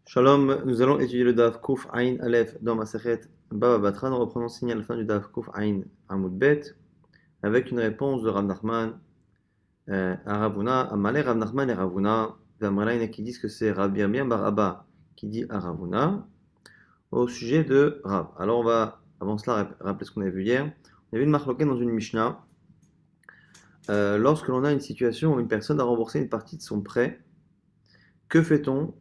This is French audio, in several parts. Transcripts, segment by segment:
Shalom, nous allons étudier le Daf Kuf Ain Aleph dans Masechet Baba Batra. Nous reprenons signé à la fin du Daf Kuf Ain Amud Bet avec une réponse de Rav Nachman à Ravuna. Amalé Rav Nachman et Ravuna. Vamralaina qui disent que c'est Rabbi Yirmiyah Bar Abba qui dit à Ravuna au sujet de Rav. Alors on va avant cela rappeler ce qu'on avait vu hier. On a vu une marloquette dans une Mishnah. Lorsque l'on a une situation où une personne a remboursé une partie de son prêt, que fait-on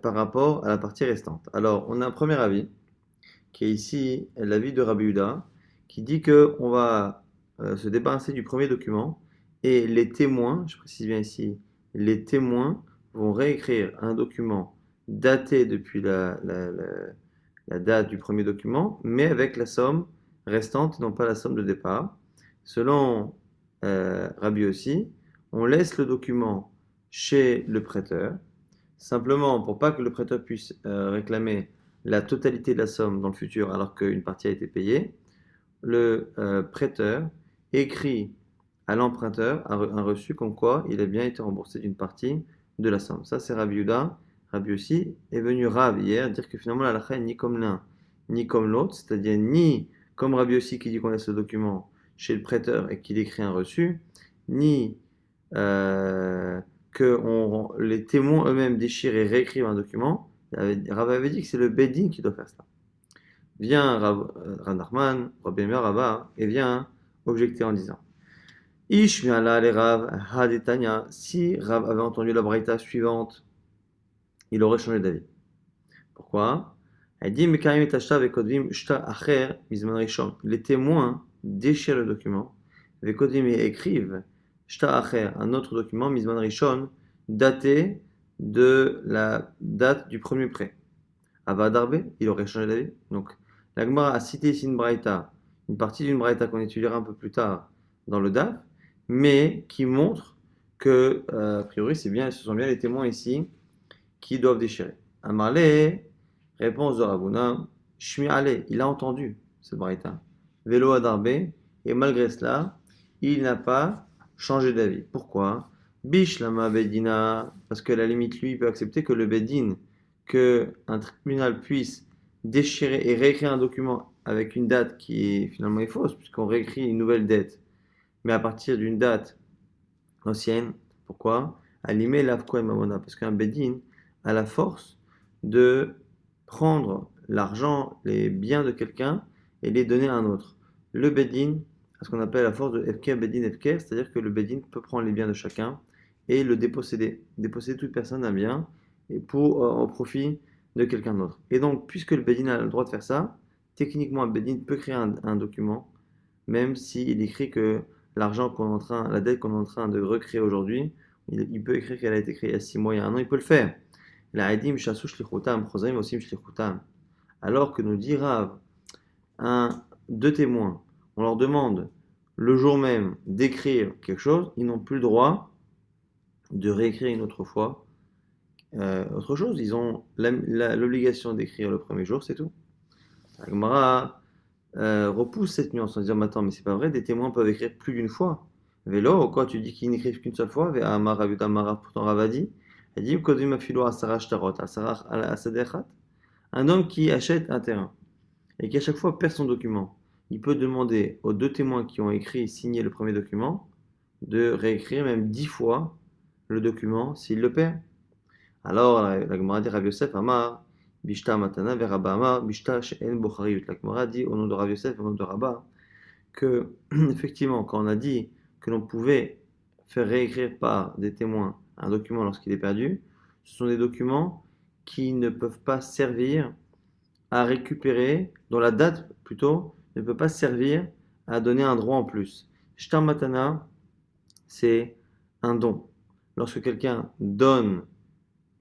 par rapport à la partie restante? Alors on a un premier avis qui est ici l'avis de Rabbi Yehuda, qui dit que on va se débarrasser du premier document et les témoins, je précise bien ici, les témoins vont réécrire un document daté depuis la date du premier document, mais avec la somme restante, non pas la somme de départ. Selon Rabbi aussi, on laisse le document chez le prêteur, simplement pour pas que le prêteur puisse réclamer la totalité de la somme dans le futur alors qu'une partie a été payée, le prêteur écrit à l'emprunteur un reçu comme quoi il a bien été remboursé d'une partie de la somme. Ça, c'est Rabbi Yehuda. Rabbi aussi est venu Rav hier dire que finalement la halakha est ni comme l'un ni comme l'autre, c'est-à-dire ni comme Rabbi aussi qui dit qu'on laisse le document chez le prêteur et qu'il écrit un reçu, ni que les témoins eux-mêmes déchirent et réécrivent un document. Rav avait dit que c'est le Bedin qui doit faire ça. Vient Rav Nachman, Rabbi Yirmiyah Rabba, et vient objecter en disant Ish mi'ala le Rav hadetanya. Si Rav avait entendu la braïta suivante, il aurait changé d'avis. Pourquoi? Elle dit Mekayim et Tashta vekodvim shtar acher mizman rishon. Les témoins déchirent le document, vekodvim et écrivent shtar acher, un autre document, mizman rishon, daté de la date du premier prêt. Ava Darbe, il aurait changé d'avis. Donc, la Gemara a cité ici une braïta, une partie d'une braïta qu'on étudiera un peu plus tard dans le DAF, mais qui montre que, a priori, ce sont bien les témoins ici qui doivent déchirer. Amarle, réponse de Ravuna, Shmi Ale, il a entendu cette braïta. Vélo à Darbe, et malgré cela, il n'a pas changé d'avis. Pourquoi? Bish lama bedina, parce que la limite, lui, il peut accepter que le bedin, que un tribunal puisse déchirer et réécrire un document avec une date qui est finalement fausse, puisqu'on réécrit une nouvelle date, mais à partir d'une date ancienne. Pourquoi? Alimé l'avko et mamona, parce qu'un bedin a la force de prendre l'argent, les biens de quelqu'un et les donner à un autre. Le bedin a ce qu'on appelle la force de efker bedin efker, c'est-à-dire que le bedin peut prendre les biens de chacun et le déposséder toute personne d'un bien et pour au profit de quelqu'un d'autre. Et donc, puisque le bedin a le droit de faire ça, techniquement un bedin peut créer un document, même s'il écrit que la dette qu'on est en train de recréer aujourd'hui, il peut écrire qu'elle a été créée il y a 6 mois, il y a un an, il peut le faire. La Edim Shasu Shlichutam, Chosaim Osim Shlichutam. Alors que nous dit Rav, deux témoins, on leur demande le jour même d'écrire quelque chose, ils n'ont plus le droit de réécrire une autre fois autre chose. Ils ont l'obligation d'écrire le premier jour, c'est tout. La Gemara repousse cette nuance en disant mais attends, mais c'est pas vrai, des témoins peuvent écrire plus d'une fois. Vélo, quoi, tu dis qu'ils n'écrivent qu'une seule fois? Pourtant Ravadi, elle dit un homme qui achète un terrain et qui à chaque fois perd son document, il peut demander aux deux témoins qui ont écrit et signé le premier document de réécrire même 10 fois le document s'il le perd. Alors la Gemara dit Rav Yosef Amar, Bishta Matana ve Rabba Amar, Bishta She'en Bochariyut. La Gemara dit au nom de Rav Yosef, au nom de Rabba, que effectivement, quand on a dit que l'on pouvait faire réécrire par des témoins un document lorsqu'il est perdu, ce sont des documents qui ne peuvent pas servir à récupérer, dont la date plutôt ne peut pas servir à donner un droit en plus. Shtar Matana, c'est un don. Lorsque quelqu'un donne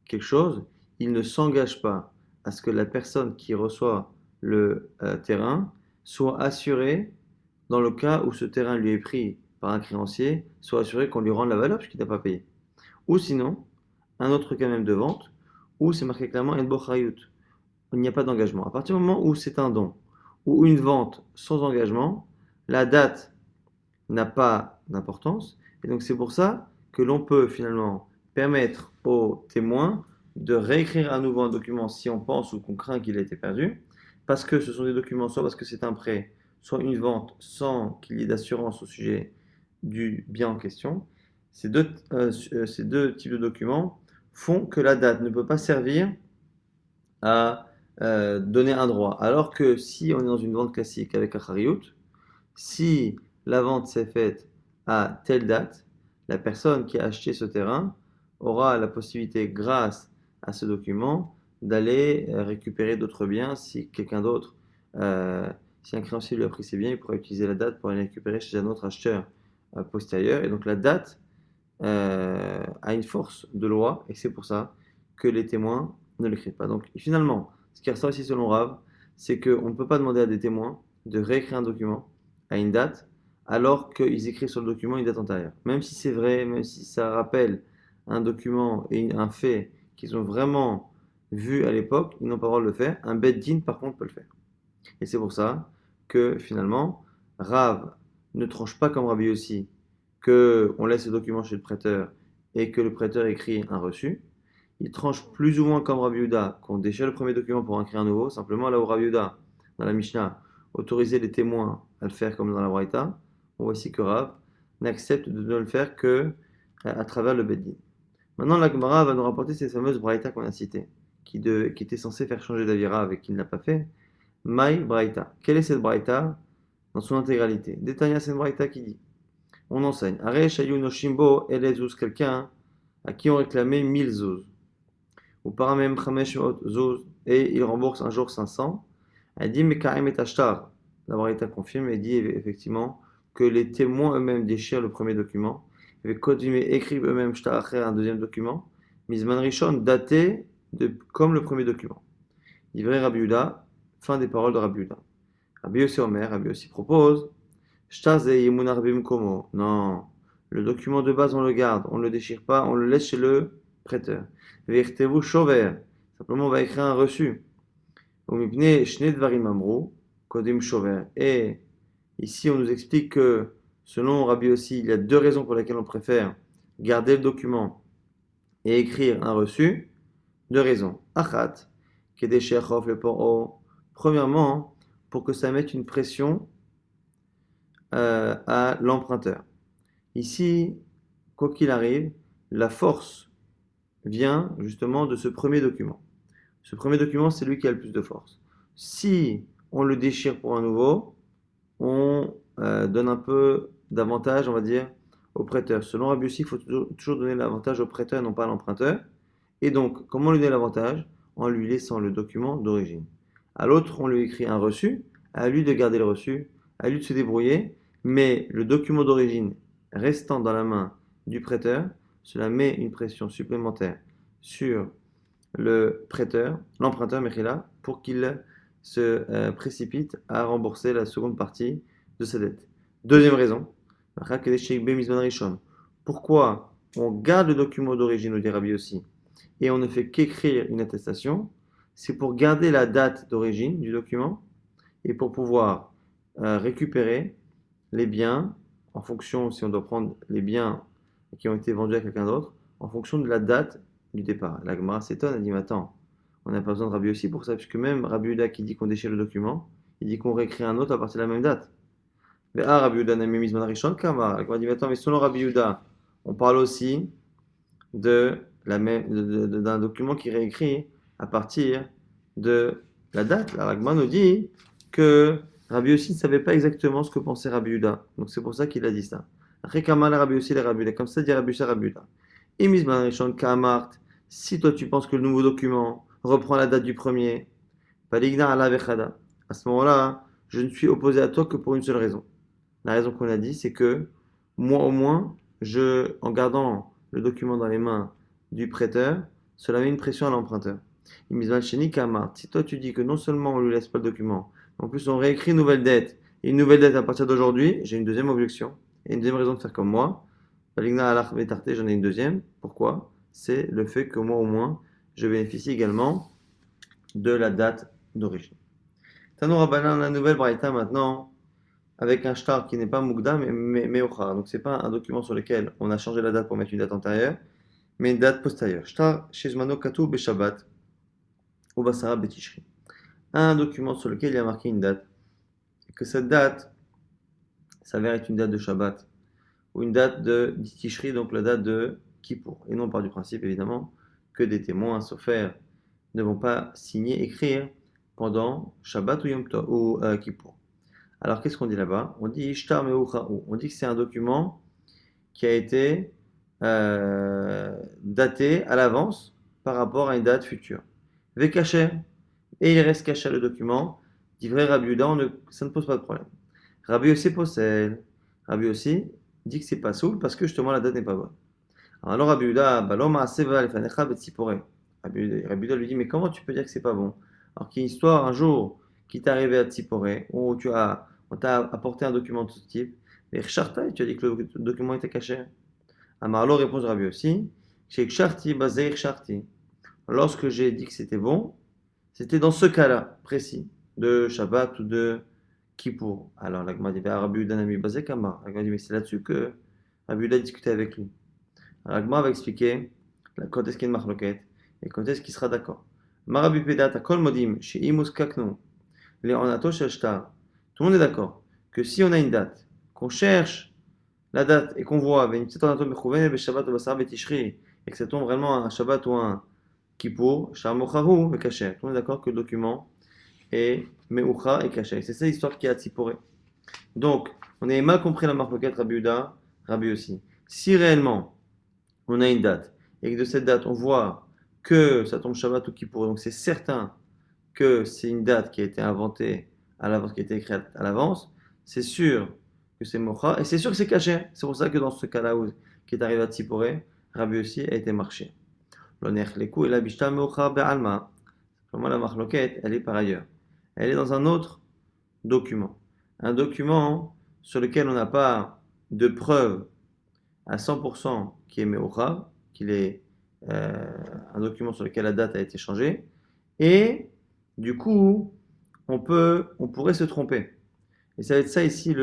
quelque chose, il ne s'engage pas à ce que la personne qui reçoit le terrain soit assurée, dans le cas où ce terrain lui est pris par un créancier, soit assuré qu'on lui rende la valeur puisqu'il n'a pas payé. Ou sinon, un autre cas même de vente, où c'est marqué clairement El Bochayut. Il n'y a pas d'engagement. À partir du moment où c'est un don ou une vente sans engagement, la date n'a pas d'importance. Et donc c'est pour ça que l'on peut finalement permettre aux témoins de réécrire à nouveau un document si on pense ou qu'on craint qu'il a été perdu, parce que ce sont des documents, soit parce que c'est un prêt, soit une vente sans qu'il y ait d'assurance au sujet du bien en question. Ces deux types de documents font que la date ne peut pas servir à donner un droit. Alors que si on est dans une vente classique avec Achariyut, si la vente s'est faite à telle date, la personne qui a acheté ce terrain aura la possibilité, grâce à ce document, d'aller récupérer d'autres biens. Si quelqu'un d'autre, euh, si un créancier lui a pris ses biens, il pourra utiliser la date pour aller récupérer chez un autre acheteur postérieur. Et donc la date a une force de loi, et c'est pour ça que les témoins ne l'écrivent pas. Donc finalement, ce qui ressort ici selon Rav, c'est qu'on ne peut pas demander à des témoins de réécrire un document à une date, alors qu'ils écrivent sur le document une date antérieure. Même si c'est vrai, même si ça rappelle un document et un fait qu'ils ont vraiment vu à l'époque, ils n'ont pas le droit de le faire. Un beth din, par contre, peut le faire. Et c'est pour ça que finalement, Rav ne tranche pas comme Rabbi Yossi, que on laisse le document chez le prêteur et que le prêteur écrit un reçu. Il tranche plus ou moins comme Rabbi Yehuda, qu'on déchire le premier document pour en écrire un nouveau. Simplement, là où Rabbi Yehuda, dans la Mishnah, autorisait les témoins à le faire comme dans la Braïta, on voit ici que Rav n'accepte de ne le faire que à travers le Beddin. Maintenant, la Gemara va nous rapporter ces fameuses Braïta qu'on a citées, qui étaient censées faire changer d'avis Rav et qui ne l'a pas fait. Maï Braïta. Quelle est cette Braïta dans son intégralité? Détania, c'est une Braïta qui dit, on enseigne, Are Shayu no Shimbo, Elezuz, quelqu'un à qui on réclamait 1000 zouz, ou paramem Chamesh zouz, et il rembourse un jour 500. Elle dit, mais Karim et Ashtar. La Braïta confirme et dit effectivement que les témoins eux-mêmes déchirent le premier document, et Kodime écrivent eux-mêmes Shtar un deuxième document, Mizman Rishon daté comme le premier document. Livré Rabbi Yehuda, fin des paroles de Rabbi Yehuda. Rabbi Yossi Omer, Rabbi Yossi propose, Shtaze Yemunar Bimkomo. Non, le document de base on le garde, on ne le déchire pas, on le laisse chez le prêteur. Ve'ichtevu shover, simplement on va écrire un reçu. Umipne Shne Dvarim Amru, Kodim shover. Et ici on nous explique que selon Rabbi Yossi, il y a deux raisons pour lesquelles on préfère garder le document et écrire un reçu. Deux raisons. Achat, Kedeshechov le poro. Premièrement, pour que ça mette une pression à l'emprunteur. Ici, quoi qu'il arrive, la force vient justement de ce premier document. Ce premier document, c'est lui qui a le plus de force. Si on le déchire pour un nouveau, on donne un peu d'avantage, on va dire, au prêteur. Selon Rabbi Yossi, il faut toujours donner l'avantage au prêteur et non pas à l'emprunteur. Et donc, comment lui donner l'avantage? En lui laissant le document d'origine. À l'autre, on lui écrit un reçu, à lui de garder le reçu, à lui de se débrouiller, mais le document d'origine restant dans la main du prêteur, cela met une pression supplémentaire sur le prêteur, l'emprunteur Mechila, pour qu'il se précipite à rembourser la seconde partie de sa dette. Deuxième raison, pourquoi on garde le document d'origine, au dit Rabbi Yossi, et on ne fait qu'écrire une attestation? C'est pour garder la date d'origine du document et pour pouvoir récupérer les biens en fonction, si on doit prendre les biens qui ont été vendus à quelqu'un d'autre, en fonction de la date du départ. La Gemara s'étonne, elle dit, mais attends, on n'a pas besoin de Rabbi Yossi pour ça, puisque même Rabbi Yehuda qui dit qu'on déchire le document, il dit qu'on réécrit un autre à partir de la même date. Mais Rabbi Yehuda n'a mis Rishon Kama. La Gemara dit, mais attends, mais selon Rabbi Yehuda, on parle aussi d'un document qui est réécrit à partir de la date. La Gemara nous dit que Rabbi Yossi ne savait pas exactement ce que pensait Rabbi Yehuda. Donc c'est pour ça qu'il a dit ça. Après Kamal, Rabbi Yossi, les Rabbi Yehuda. Comme ça, dit Rabbi Yossi, Rabbi Yehuda. Et Mizman Rishon Kamart, si toi tu penses que le nouveau document reprend la date du premier, Paligna ala vechada. À ce moment-là, je ne suis opposé à toi que pour une seule raison. La raison qu'on a dit, c'est que moi au moins, en gardant le document dans les mains du prêteur, cela met une pression à l'emprunteur. Mizman Sheni Kamart, si toi tu dis que non seulement on ne lui laisse pas le document, en plus on réécrit une nouvelle dette, et une nouvelle dette à partir d'aujourd'hui, j'ai une deuxième objection, et une deuxième raison de faire comme moi. Paligna alach vetarté, j'en ai une deuxième. Pourquoi? C'est le fait que moi au moins, je bénéficie également de la date d'origine. Tanou Rabbanan, la nouvelle Braïta maintenant, avec un shtar qui n'est pas Mugda mais Ochar. Donc c'est pas un document sur lequel on a changé la date pour mettre une date antérieure, mais une date postérieure. Shtar Shezmano Katou Beshabbat ou Basara Betishri. Un document sur lequel il y a marqué une date, et que cette date s'avère être une date de Shabbat ou une date de Tishri, donc la date de Kippour. Et non, on part du principe évidemment que des témoins, sauf faire, ne vont pas signer, écrire pendant Shabbat ou Yom Tov ou Kippour. Alors qu'est-ce qu'on dit là-bas? On dit Ishtar Meucha'u. On dit que c'est un document qui a été daté à l'avance par rapport à une date future. Vekacher, et il reste caché le document. Dit vrai Rabbi Yehuda, ça ne pose pas de problème. Rabbi aussi possède. Rabbi aussi dit que c'est pas soul parce que justement la date n'est pas bonne. Alors Rabbi Yehuda, Balom Aseva Lefanecha Betzipore. Rabbi Yehuda lui dit, mais comment tu peux dire que c'est pas bon? Alors qu'il y a une histoire un jour qui t'est arrivée à Tzipore, où on t'a apporté un document de ce type, et Charta, tu as dit que le document était caché. Amarlo répond Rabbi aussi, chez Ksharti, Bazeir Sharti. Lorsque j'ai dit que c'était bon, c'était dans ce cas-là précis, de Shabbat ou de Kippour. Alors la Gemara dit, Rabbi Yehuda Nami Bazek Amar. La Gemara dit, mais c'est là-dessus que Rabbi Yehuda discutait avec lui. Alors la Gemara va expliquer quand est-ce qu'il y a une marloquette et quand est-ce qu'il sera d'accord. Marabi Pedat, Akol Modim, chez Imus Kaknu, les Onato Shel Shtar. Tout le monde est d'accord que si on a une date, qu'on cherche la date et qu'on voit et que ça tombe vraiment un Shabbat ou un Kippour, Sharmochahu et Kacher. Tout le monde est d'accord que le document est Meucha et Kacher. C'est ça l'histoire qui a Tziporé. Donc, on avait mal compris la marloquette Rabbi Yehuda, Rabbi aussi. Si réellement on a une date et que de cette date on voit que ça tombe Shabbat ou Kippour, donc c'est certain que c'est une date qui a été inventée à l'avance, qui a été écrite à l'avance, c'est sûr que c'est Mocha, et c'est sûr que c'est caché. C'est pour ça que dans ce cas-là qui est arrivé à Tziporé, Rabbi aussi a été marché. L'onech leku et la bishta Mocha be'alma. Vraiment la marloquette, elle est par ailleurs. Elle est dans un autre document. Un document sur lequel on n'a pas de preuve à 100% qui est Meocha, qu'il est un document sur lequel la date a été changée, et du coup, on pourrait se tromper. Et ça va être ça ici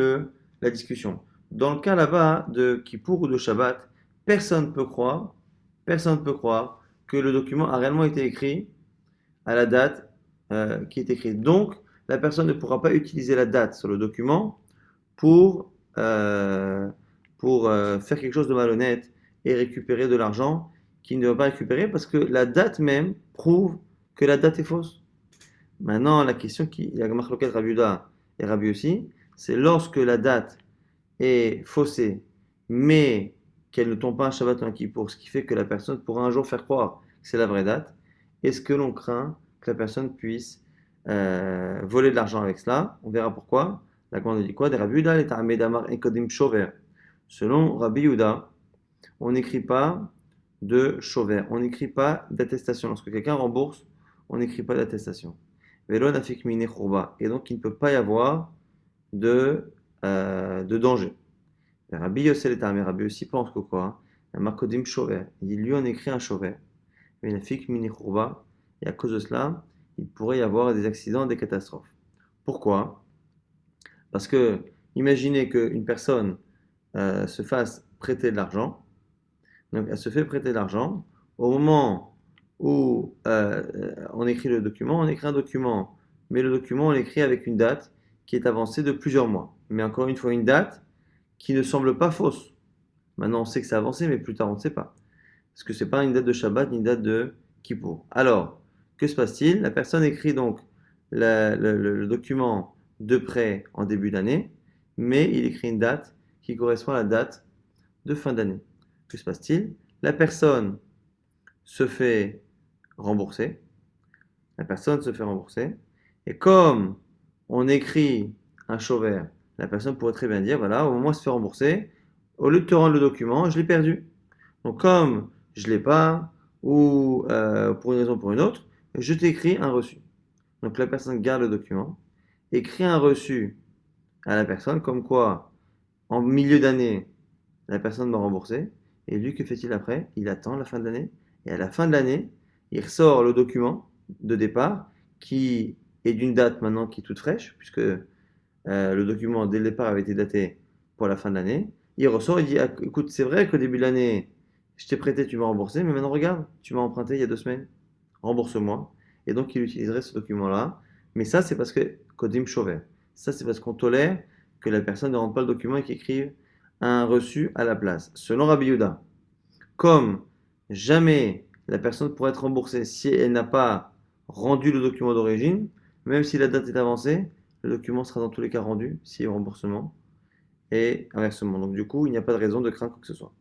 la discussion. Dans le cas là-bas de Kippour ou de Shabbat, personne ne peut croire que le document a réellement été écrit à la date qui est écrite. Donc, la personne ne pourra pas utiliser la date sur le document pour, faire quelque chose de malhonnête et récupérer de l'argent qu'il ne doit pas récupérer parce que la date même prouve que la date est fausse. Maintenant, la question il y a Marloquet Rabbi Yehuda et Rabbi aussi, c'est lorsque la date est faussée, mais qu'elle ne tombe pas un Shabbat ou un Kippour, ce qui fait que la personne pourra un jour faire croire que c'est la vraie date, est-ce que l'on craint que la personne puisse voler de l'argent avec cela? On verra pourquoi. La Gemara dit quoi? Des Rabbi Yehuda, l'État Amedamar Enkodim Shover. Selon Rabbi Yehuda, on n'écrit pas de Shover, on n'écrit pas d'attestation. Lorsque quelqu'un rembourse, on n'écrit pas d'attestation. Velo nafik mine churba. Et donc il ne peut pas y avoir de danger. Rabbi Yossel et Rabbi aussi pense que quoi? Un Markodim Shover. Il dit lui on écrit un Shover. Mais nafik mine churba. Et à cause de cela, il pourrait y avoir des accidents, des catastrophes. Pourquoi? Parce que imaginez qu'une personne se fasse prêter de l'argent. Donc elle se fait prêter de l'argent. Au moment où on écrit le document, on écrit un document. Mais le document, on l'écrit avec une date qui est avancée de plusieurs mois. Mais encore une fois, une date qui ne semble pas fausse. Maintenant, on sait que c'est avancé, mais plus tard, on ne sait pas. Parce que ce n'est pas une date de Shabbat ni une date de Kippour. Alors, que se passe-t-il? La personne écrit donc le document de prêt en début d'année, mais il écrit une date qui correspond à la date de fin d'année. Que se passe-t-il? La personne se fait rembourser. La personne se fait rembourser. Et comme on écrit un chauvert, la personne pourrait très bien dire, voilà, au moment où elle se fait rembourser, au lieu de te rendre le document, je l'ai perdu. Donc comme je ne l'ai pas, ou pour une raison ou pour une autre, je t'écris un reçu. Donc la personne garde le document, écrit un reçu à la personne, comme quoi, en milieu d'année, la personne m'a remboursé, et lui, que fait-il après? Il attend la fin de l'année, et à la fin de l'année, il ressort le document de départ, qui est d'une date maintenant qui est toute fraîche, puisque le document dès le départ avait été daté pour la fin de l'année. Il ressort et dit, ah, écoute, c'est vrai qu'au début de l'année, je t'ai prêté, tu m'as remboursé, mais maintenant regarde, tu m'as emprunté il y a 2 semaines, rembourse-moi. Et donc il utiliserait ce document-là. Mais ça, c'est parce que Kodim Shover. Ça, c'est parce qu'on tolère que la personne ne rende pas le document et qu'il écrive un reçu à la place. Selon Rabbi Yehuda, comme jamais la personne pourrait être remboursée si elle n'a pas rendu le document d'origine, même si la date est avancée, le document sera dans tous les cas rendu s'il y a remboursement et inversement. Donc du coup, il n'y a pas de raison de craindre quoi que ce soit.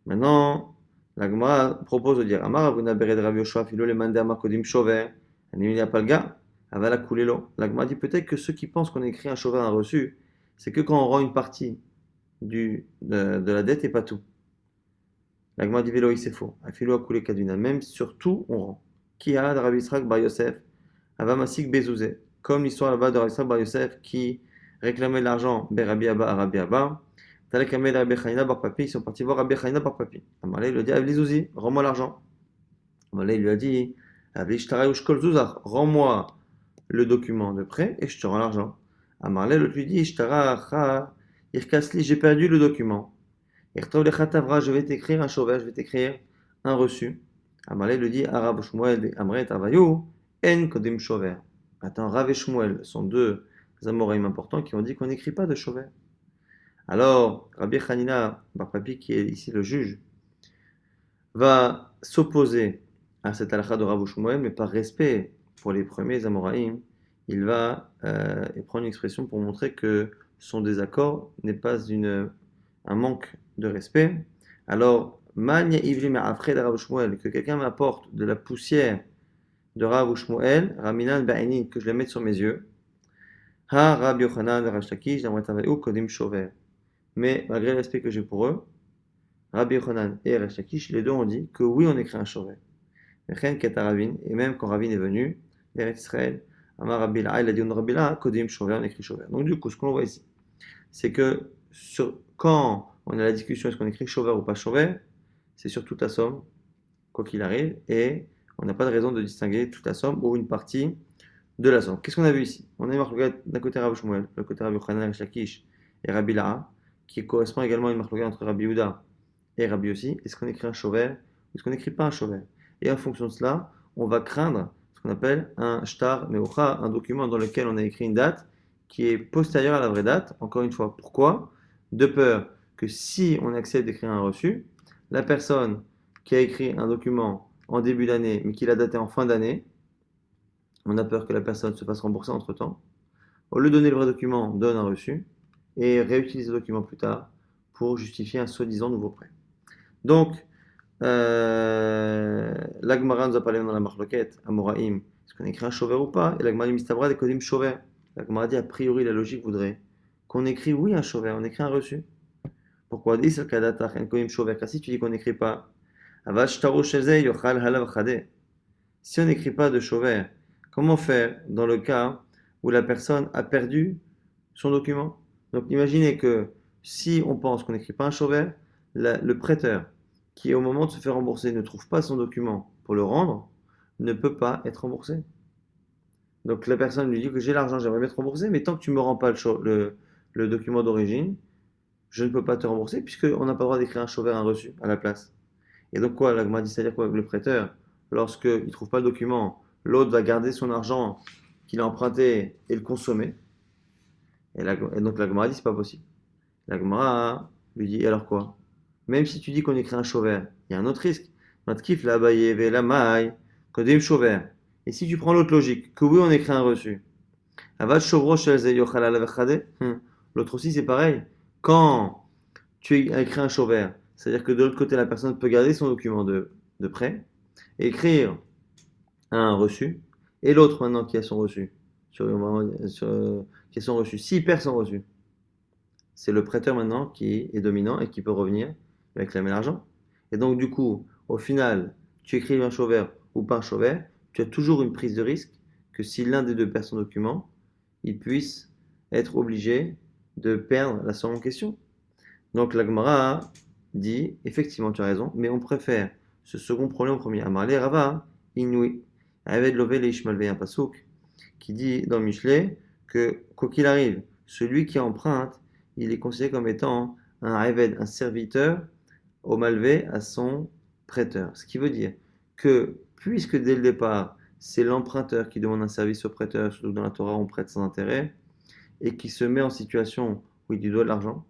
Maintenant, la Gemara propose de dire Amar Avuna Bered Rav Yoshua Filo le Mandama Kodim Shover, Anemia Palga, Avala Kulelo. La Gemara dit peut-être que ceux qui pensent qu'on écrit un Shover, un reçu, c'est que quand on rend une partie de la dette et pas tout. La Gemara dit Vélo, c'est faux. Afilo Akule Kaduna, même sur tout, on rend. Qui a Rav Yisrak Bar Yosef, Avamasik Bezouzé, comme l'histoire là-bas de Rav Yisrak Bar Yosef qui réclamait de l'argent Berabi Abba à Rabbi Abba. Talakame Rabbi Chanina Bar Papi, ils sont partis voir Rabbi Chanina Bar Papi. Amalé lui a dit Avli Zouzi, rends-moi l'argent. Amalé lui a dit Avli Shtara Ushkol Zouzar, rends-moi le document de prêt et je te rends l'argent. Amalé lui dit Shtara Cha Irkasli, j'ai perdu le document. Irtov Lecha Tavra, je vais t'écrire un chauvet, je vais t'écrire un reçu. Amalé lui dit Arab Shmuel Amret Avayu En Kodim Shover. Attends, Rav et Shmuel sont deux amoraïm importants qui ont dit qu'on n'écrit pas de chauvet. Alors, Rabbi Hanina Bar Papi, qui est ici le juge, va s'opposer à cette halakha de Rav Shmuel, mais par respect pour les premiers Amoraïm, il va prendre une expression pour montrer que son désaccord n'est pas un manque de respect. Alors, Manya Ivli Ma'afre de Rav Shmuel, que quelqu'un m'apporte de la poussière de Rav Shmuel, Raminan Ba'inin, que je la mette sur mes yeux, Ha Rabbi Yochanan Rashtakish, Damretavayu Kodim Shover. Mais malgré le respect que j'ai pour eux, Rabbi Yochanan et Resh Lakish, les deux ont dit que oui, on écrit un shover. Et même quand Ravin est venu, Eretz Israël, Amar Rabbi La, il a dit on Rabbi La, Kodim shover, on écrit shover. Donc du coup, ce qu'on voit ici, c'est que quand on a la discussion est-ce qu'on écrit shover ou pas shover, c'est sur toute la somme, quoi qu'il arrive, et on n'a pas de raison de distinguer toute la somme ou une partie de la somme. Qu'est-ce qu'on a vu ici? On a vu d'un côté Rabbi Shmuel, de côté Rabbi Yochanan, Resh Lakish et Rabbi La, qui correspond également à une marque entre Rabbi Yehuda et Rabbi aussi, est-ce qu'on écrit un shover ou est-ce qu'on n'écrit pas un shover? Et en fonction de cela, on va craindre ce qu'on appelle un shtar meocha, un document dans lequel on a écrit une date qui est postérieure à la vraie date. Encore une fois, pourquoi? De peur que si on accepte d'écrire un reçu, la personne qui a écrit un document en début d'année mais qui l'a daté en fin d'année, on a peur que la personne se fasse rembourser entre-temps. Au lieu de donner le vrai document, on donne un reçu et réutilise le document plus tard pour justifier un soi-disant nouveau prêt. Donc, l'Agmara nous a parlé dans la marloquette, à Moraïm, est-ce qu'on écrit un shover ou pas? Et l'Agmara dit Mistabra des Kodim shover. L'Agmara dit a priori, la logique voudrait qu'on écrit oui un shover, on écrit un reçu. Pourquoi dit c'est le un Kodim shover? Car si tu dis qu'on n'écrit pas, Avash Taro Sheze Yochal Halav Chade. Si on n'écrit pas de shover, comment faire dans le cas où la personne a perdu son document? Donc imaginez que si on pense qu'on n'écrit pas un shover, le prêteur qui au moment de se faire rembourser ne trouve pas son document pour le rendre, ne peut pas être remboursé. Donc la personne lui dit que j'ai l'argent, j'aimerais bien te rembourser, mais tant que tu ne me rends pas le document d'origine, je ne peux pas te rembourser puisqu'on n'a pas le droit d'écrire un shover, un reçu à la place. Et donc quoi, l'agma dit, c'est-à-dire quoi, le prêteur, lorsqu'il ne trouve pas le document, l'autre va garder son argent qu'il a emprunté et le consommer. Et donc l'agma dit, c'est pas possible. L'agma lui dit, alors quoi? Même si tu dis qu'on écrit un shover, il y a un autre risque. Matkif la baye la maille, kodim shover. Et si tu prends l'autre logique, que oui, on écrit un reçu. Avad shovro shelze yochal alav chade. L'autre aussi, c'est pareil. Quand tu as écrit un shover, c'est-à-dire que de l'autre côté, la personne peut garder son document de prêt, écrire un reçu, et l'autre maintenant qui a son reçu, qui a son reçu, s'il perd son reçu, c'est le prêteur maintenant qui est dominant et qui peut revenir réclamer l'argent. Et donc, du coup, au final, tu écris un shover ou pas un shover, tu as toujours une prise de risque que si l'un des deux perd son document, il puisse être obligé de perdre la somme en question. Donc, la Gemara dit, effectivement, tu as raison, mais on préfère ce second problème au premier. Amarle Rava, Inui, Aved Lové le Ishmael un pasouk, qui dit dans Michelet que, quoi qu'il arrive, celui qui emprunte, il est considéré comme étant un Aved, un serviteur, au malvé à son prêteur. Ce qui veut dire que, puisque dès le départ, c'est l'emprunteur qui demande un service au prêteur, surtout dans la Torah, on prête sans intérêt, et qui se met en situation où il lui doit de l'argent,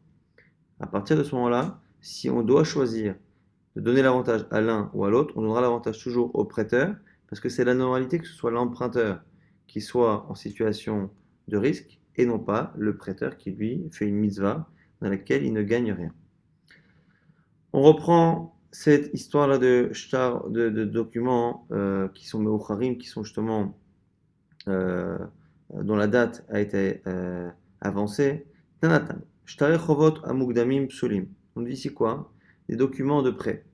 à partir de ce moment-là, si on doit choisir de donner l'avantage à l'un ou à l'autre, on donnera l'avantage toujours au prêteur, parce que c'est la normalité que ce soit l'emprunteur qui soit en situation de risque, et non pas le prêteur qui, lui, fait une mitzvah dans laquelle il ne gagne rien. On reprend cette histoire-là de shtar, de documents qui sont meucharim, qui sont justement euh, dont la date a été avancée. Tanatan, shtare chovot amugdamim psulim. On dit ici quoi? Des documents de prêt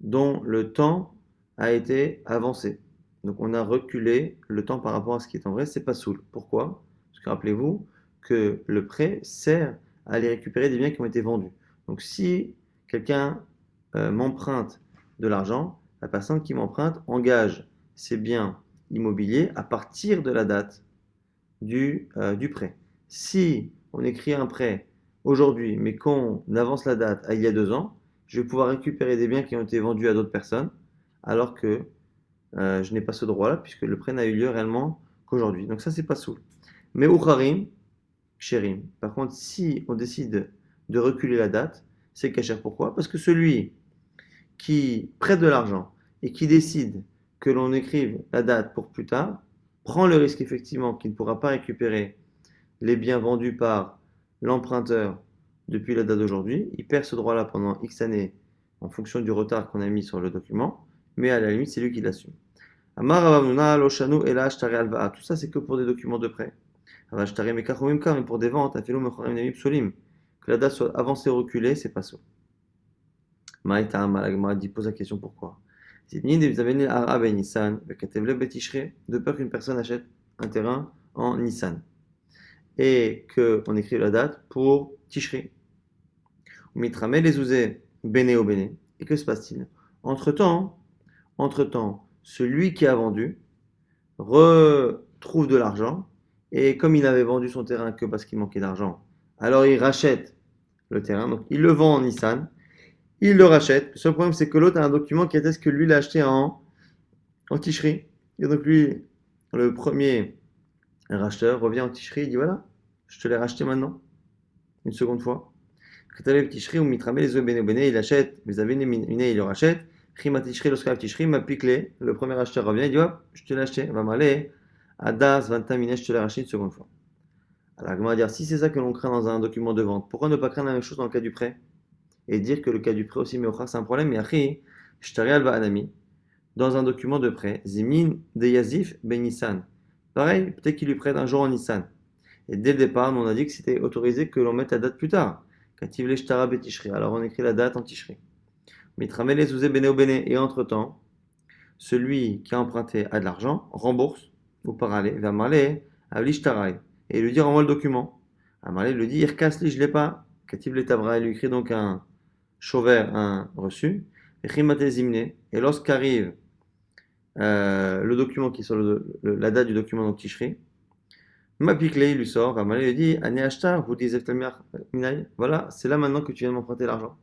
dont le temps a été avancé. Donc on a reculé le temps par rapport à ce qui est en vrai, c'est pas soul. Pourquoi? Parce que rappelez-vous que le prêt sert à aller récupérer des biens qui ont été vendus. Donc si quelqu'un m'emprunte de l'argent, la personne qui m'emprunte engage ses biens immobiliers à partir de la date du prêt. Si on écrit un prêt aujourd'hui, mais qu'on avance la date à il y a 2 ans, je vais pouvoir récupérer des biens qui ont été vendus à d'autres personnes, alors que je n'ai pas ce droit-là, puisque le prêt n'a eu lieu réellement qu'aujourd'hui. Donc ça, c'est pas soul. Mais Ucharim, Ksherim. Par contre, si on décide de reculer la date, c'est Kacher. Pourquoi? Parce que celui qui prête de l'argent et qui décide que l'on écrive la date pour plus tard, prend le risque effectivement qu'il ne pourra pas récupérer les biens vendus par l'emprunteur depuis la date d'aujourd'hui. Il perd ce droit-là pendant X années en fonction du retard qu'on a mis sur le document, mais à la limite, c'est lui qui l'assume. Tout ça, c'est que pour des documents de prêt. Mais pour des ventes, que la date soit avancée ou reculée, c'est pas ça. Maïta Malagma dit pose la question pourquoi. De peur qu'une personne achète un terrain en Nissan et qu'on écrit la date pour Tishri. Mitrame les ouzé bene au bene. Et que se passe-t-il? Entre-temps, celui qui a vendu retrouve de l'argent et comme il avait vendu son terrain que parce qu'il manquait d'argent, alors il rachète le terrain, donc il le vend en Nissan. Il le rachète. Le seul problème, c'est que l'autre a un document qui atteste que lui l'a acheté en ticherie. Et donc lui, le premier racheteur revient en ticherie et dit voilà, je te l'ai racheté maintenant, une seconde fois. Kataleb ticherie ou mitramé les œufs béné, il achète, vous avez une miné, il le rachète. Rima ticherie, lorsqu'il ticherie, m'a piqué. Le premier racheteur revient, il dit hop, je te l'ai acheté, va m'aller. Adas, 20 miné, je te l'ai racheté une seconde fois. Alors, comment dire, si c'est ça que l'on craint dans un document de vente, pourquoi ne pas craindre la même chose dans le cas du prêt? Et dire que le cas du prêt aussi, mais c'est un problème. Mais après, Shtari Alva Anami, dans un document de prêt, Zimin de Yazif Ben Nissan. Pareil, peut-être qu'il lui prête un jour en Nissan. Et dès le départ, on a dit que c'était autorisé que l'on mette la date plus tard. Kativle Shtara Betishri. Alors on écrit la date en Tishri. Mitramele Zouzé Bene au Bene. Et entre-temps, celui qui a emprunté a de l'argent, rembourse, ou parallèle, va marler à l'Ishtarai. Et il lui dit renvoie le document. Amarle lui dit Irkasli, je ne l'ai pas. Kativle Tabra, il lui écrit donc un Chauver, un reçu. Et lorsqu'arrive le document qui est sur la date du document dans Tishri, Mapikle, il lui sort, Ramalé lui dit Ane Ashtar, vous dites Minay, voilà, c'est là maintenant que tu viens de m'emprunter l'argent.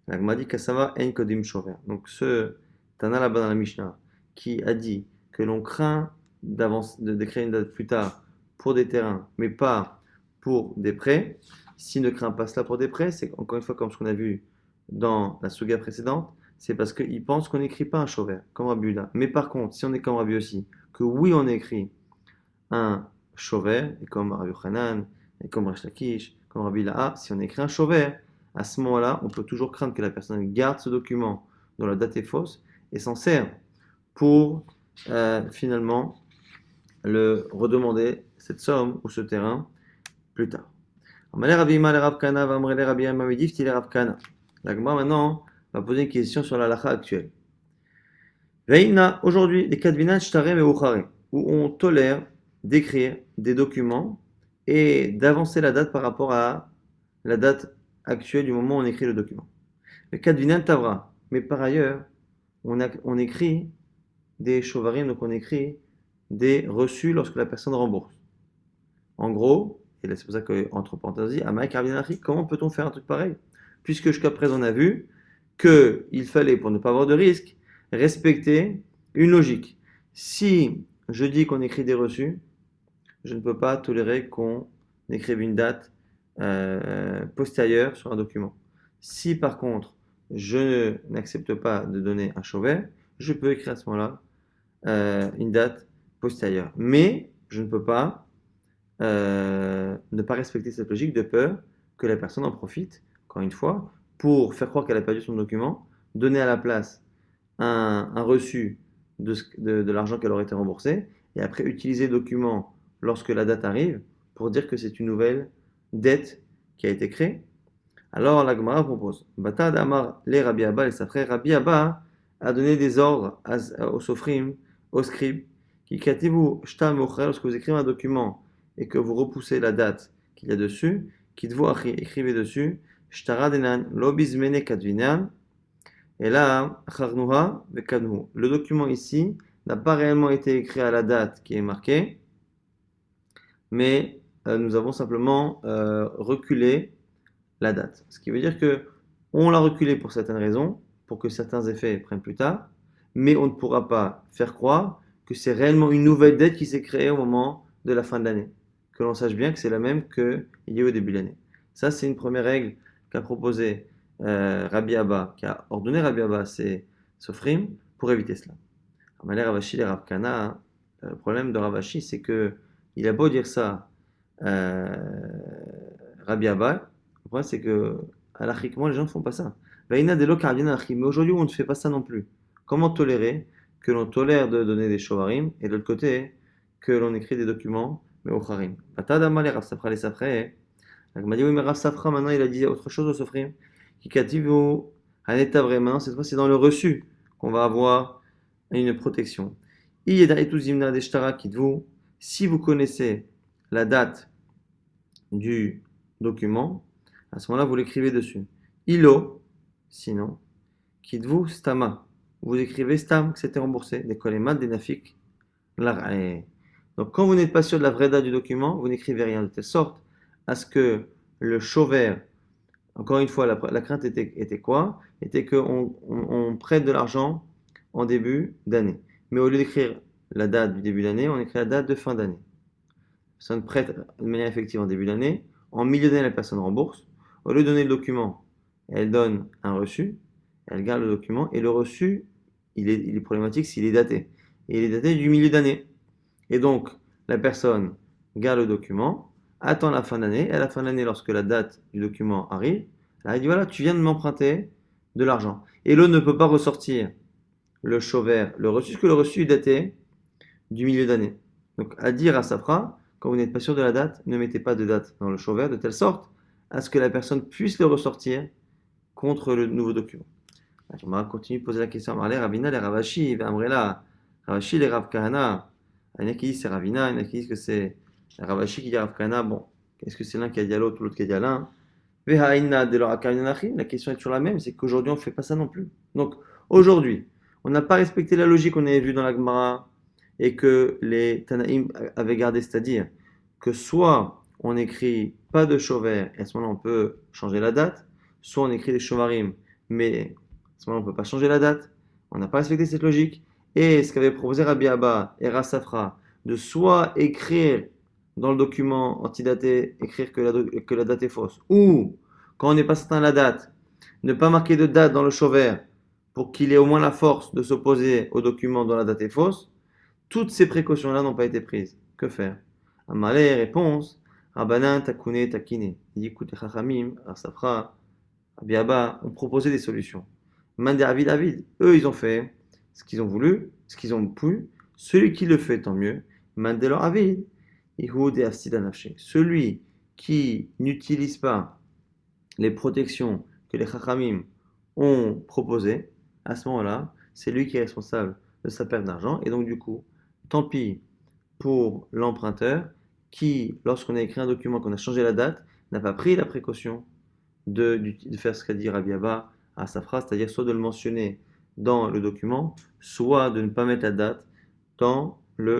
L'agma dit Kasava En Kodim Chauver. Donc ce Tana là-bas dans la Mishnah qui a dit que l'on craint de créer une date plus tard pour des terrains, mais pas pour des prêts. S'il ne craint pas cela pour des prêts, c'est encore une fois comme ce qu'on a vu dans la Suga précédente, c'est parce qu'il pense qu'on n'écrit pas un Chauver, comme Rabbi Uda. Mais par contre, si on est comme Rabbi aussi, que oui, on écrit un Chauver, et comme Rabbi Hanan, et comme Resh Lakish, comme Rabbi Laha, si on écrit un Chauver, à ce moment-là, on peut toujours craindre que la personne garde ce document dont la date est fausse et s'en sert pour finalement le redemander cette somme ou ce terrain plus tard. L'Agma maintenant va poser une question sur la halakha actuelle. Veina, aujourd'hui, des kadvinan shtarem et uchare, où on tolère d'écrire des documents et d'avancer la date par rapport à la date actuelle du moment où on écrit le document. Le kadvinan tavra, mais par ailleurs, on écrit des shovarim, donc on écrit des reçus lorsque la personne rembourse. En gros, et c'est pour ça qu'entre parenthèses, comment peut-on faire un truc pareil? Puisque jusqu'à présent on a vu qu'il fallait, pour ne pas avoir de risque, respecter une logique. Si je dis qu'on écrit des reçus, je ne peux pas tolérer qu'on écrive une date postérieure sur un document. Si par contre, je n'accepte pas de donner un chauvet, je peux écrire à ce moment-là une date postérieure. Mais je ne peux pas ne pas respecter cette logique de peur que la personne en profite, encore une fois, pour faire croire qu'elle a perdu son document, donner à la place un reçu de l'argent qu'elle aurait été remboursée, et après utiliser le document lorsque la date arrive pour dire que c'est une nouvelle dette qui a été créée. Alors la Gemara propose, Bata Amar les Rabbi Abba, les frères Rabbi Abba a donné des ordres aux sofrim, aux scribes, qui kativu shtam ochel, lorsque vous écrivez un document et que vous repoussez la date qu'il y a dessus, kitvu achi, écrivez dessus, shtara denan lo bizmene kadvinan, et là, charnuha vekadnu. Le document ici n'a pas réellement été écrit à la date qui est marquée, mais nous avons simplement reculé la date. Ce qui veut dire que on l'a reculé pour certaines raisons, pour que certains effets prennent plus tard, mais on ne pourra pas faire croire que c'est réellement une nouvelle dette qui s'est créée au moment de la fin de l'année. Que l'on sache bien que c'est la même qu'il y a eu au début de l'année. Ça, c'est une première règle qu'a proposé Rabbi Abba, qui a ordonné Rabbi Abba à ses sofrim pour éviter cela. Amalé Ravashi et Rav Kana, hein, le problème de Ravashi, c'est que il a beau dire ça, euh, Rabbi Abba, le problème c'est que halachiquement les gens ne font pas ça. Vaïna de l'okardien halachi, mais aujourd'hui on ne fait pas ça non plus. Comment tolérer que l'on tolère de donner des shovarim et de l'autre côté que l'on écrit des documents mais au charim. Batadama les Rav Safra les Safra. Donc, il m'a dit oui mais Rav Safra maintenant il a dit autre chose au sofrim. Qui cative au Haneta vraiment, cette fois c'est dans le reçu qu'on va avoir une protection. Si vous connaissez la date du document, à ce moment-là, vous l'écrivez dessus. Ilo, sinon, kitvu stama. Vous écrivez stam, que c'était remboursé. Des kolemat, des nafik. Donc, quand vous n'êtes pas sûr de la vraie date du document, vous n'écrivez rien de telle sorte à ce que le chauvert, encore une fois, la crainte était quoi? Était qu'on prête de l'argent en début d'année. Mais au lieu d'écrire la date du début d'année, on écrit la date de fin d'année. La personne prête de manière effective en début d'année. En milieu d'année, la personne rembourse. Au lieu de donner le document, elle donne un reçu. Elle garde le document. Et le reçu, il est problématique s'il est daté. Et il est daté du milieu d'année. Et donc, la personne garde le document, attend la fin d'année. Et à la fin d'année, lorsque la date du document arrive, elle dit voilà, tu viens de m'emprunter de l'argent. Et l'autre ne peut pas ressortir le chauvert, le reçu, puisque le reçu est daté du milieu d'année. Donc, à dire à Safra, quand vous n'êtes pas sûr de la date, ne mettez pas de date dans le chauvert de telle sorte à ce que la personne puisse le ressortir contre le nouveau document. On va continuer de poser la question à Ravina, les Ravashi, Amrela, Ravashi, les Rav Kahana. Il y en a qui disent c'est Ravina, il y en a qui disent que c'est Ravashi qui dit Rav Kahana. Bon, est-ce que c'est l'un qui a dit à l'autre ou l'autre qui a dit à l'un? La question est toujours la même, c'est qu'aujourd'hui on ne fait pas ça non plus. Donc aujourd'hui, on n'a pas respecté la logique qu'on avait vue dans la Gemara et que les Tanaïm avaient gardé, c'est-à-dire que soit on écrit pas de chauvert et à ce moment-là on peut changer la date, soit on écrit des chauvarim, mais à ce moment-là on ne peut pas changer la date. On n'a pas respecté cette logique. Et ce qu'avait proposé Rabbi Abba et Rassafra, de soit écrire dans le document antidaté, écrire que la date est fausse, ou quand on n'est pas certain de la date, ne pas marquer de date dans le chauvert pour qu'il ait au moins la force de s'opposer au document dont la date est fausse, toutes ces précautions-là n'ont pas été prises. Que faire? Amalé, réponse, Rabbanan, Takune, Takine. Il dit, écoute, les Chachamim, Rassafra, Rabbi Abba ont proposé des solutions. Mande David, eux ils ont fait ce qu'ils ont voulu, ce qu'ils ont pu. Celui qui le fait, tant mieux. Mandelo Avid, celui qui n'utilise pas les protections que les Chachamim ont proposées, à ce moment-là, c'est lui qui est responsable de sa perte d'argent. Et donc, du coup, tant pis pour l'emprunteur qui, lorsqu'on a écrit un document, qu'on a changé la date, n'a pas pris la précaution de faire ce qu'a dit Rabbi Abba à sa phrase, c'est-à-dire soit de le mentionner dans le document, soit de ne pas mettre la date dans le